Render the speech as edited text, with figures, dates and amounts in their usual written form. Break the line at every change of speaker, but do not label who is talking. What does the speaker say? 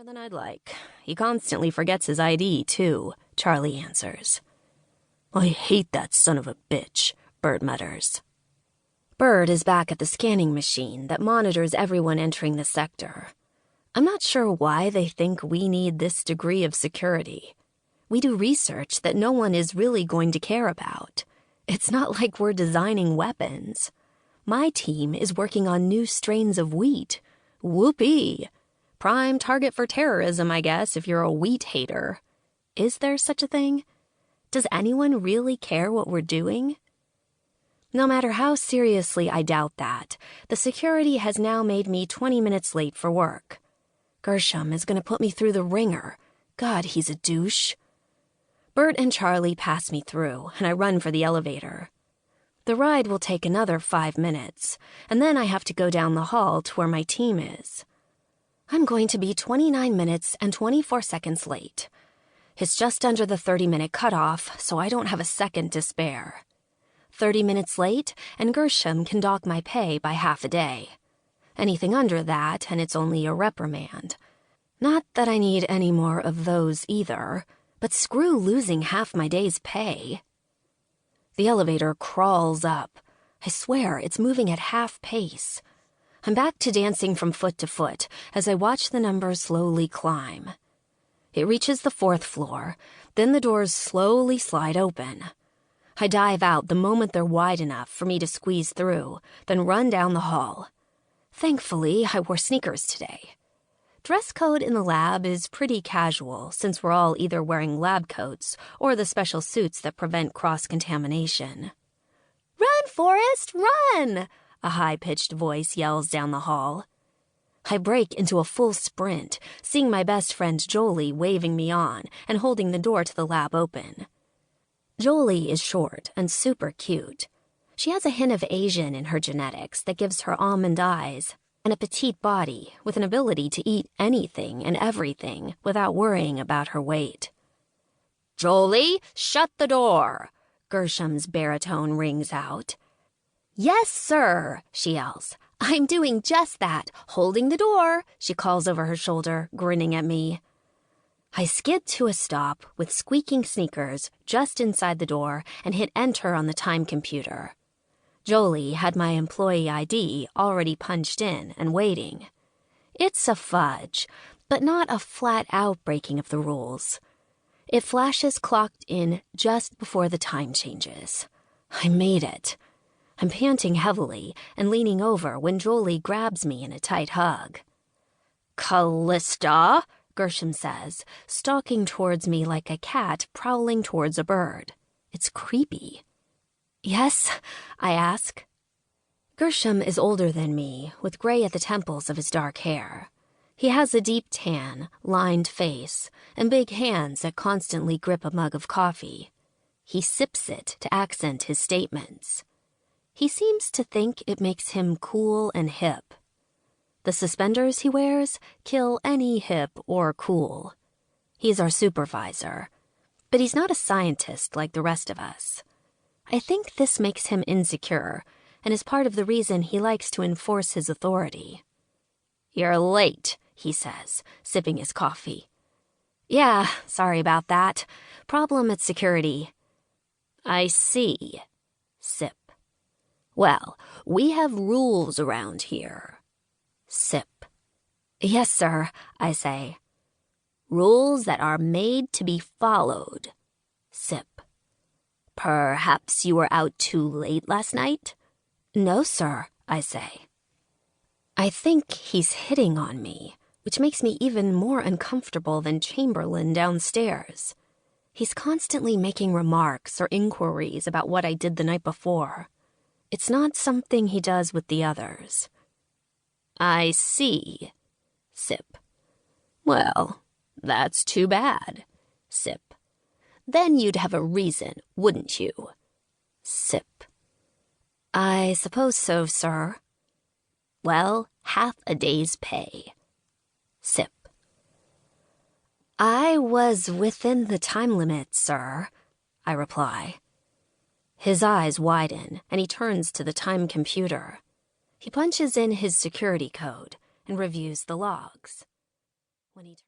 than I'd like. He constantly forgets his ID, too, Charlie answers. I hate that son of a bitch, Bird mutters. Bird is back at the scanning machine that monitors everyone entering the sector. I'm not sure why they think we need this degree of security. We do research that no one is really going to care about. It's not like we're designing weapons. My team is working on new strains of wheat. Whoopee! Prime target for terrorism, I guess, if you're a wheat hater. Is there such a thing? Does anyone really care what we're doing? No matter how seriously I doubt that, the security has now made me 20 minutes late for work. Gershom is going to put me through the ringer. God, he's a douche. Bert and Charlie pass me through, and I run for the elevator. The ride will take another 5 minutes, and then I have to go down the hall to where my team is. I'm going to be 29 minutes and 24 seconds late. It's just under the 30-minute cutoff, so I don't have a second to spare. 30 minutes late, and Gershom can dock my pay by half a day. Anything under that, and it's only a reprimand. Not that I need any more of those either, but screw losing half my day's pay. The elevator crawls up. I swear it's moving at half pace. I'm back to dancing from foot to foot as I watch the numbers slowly climb. It reaches the 4th floor, then the doors slowly slide open. I dive out the moment they're wide enough for me to squeeze through, then run down the hall. Thankfully, I wore sneakers today. Dress code in the lab is pretty casual since we're all either wearing lab coats or the special suits that prevent cross-contamination. "Run, Forrest, run!" a high-pitched voice yells down the hall. I break into a full sprint, seeing my best friend Jolie waving me on and holding the door to the lab open. Jolie is short and super cute. She has a hint of Asian in her genetics that gives her almond eyes and a petite body with an ability to eat anything and everything without worrying about her weight. "Jolie, shut the door!" Gershom's baritone rings out. "Yes, sir," she yells. "I'm doing just that, holding the door," she calls over her shoulder, grinning at me. I skid to a stop with squeaking sneakers just inside the door and hit enter on the time computer. Jolie had my employee ID already punched in and waiting. It's a fudge, but not a flat-out breaking of the rules. It flashes clocked in just before the time changes. I made it. I'm panting heavily and leaning over when Jolie grabs me in a tight hug. "Calista," Gershom says, stalking towards me like a cat prowling towards a bird. It's creepy. "Yes?" I ask. Gershom is older than me, with gray at the temples of his dark hair. He has a deep tan, lined face, and big hands that constantly grip a mug of coffee. He sips it to accent his statements. He seems to think it makes him cool and hip. The suspenders he wears kill any hip or cool. He's our supervisor, but he's not a scientist like the rest of us. I think this makes him insecure and is part of the reason he likes to enforce his authority. "You're late," he says, sipping his coffee. "Yeah, sorry about that. Problem at security." "I see." Sip. "Well, we have rules around here." Sip. "Yes, sir," I say. "Rules that are made to be followed." Sip. "Perhaps you were out too late last night?" "No, sir," I say. I think he's hitting on me, which makes me even more uncomfortable than Chamberlain downstairs. He's constantly making remarks or inquiries about what I did the night before. It's not something he does with the others. "I see." Sip. "Well, that's too bad." Sip. "Then you'd have a reason, wouldn't you?" Sip. "I suppose so, sir." "Well, half a day's pay." Sip. "I was within the time limit, sir," I reply. His eyes widen, and he turns to the time computer. He punches in his security code and reviews the logs. When he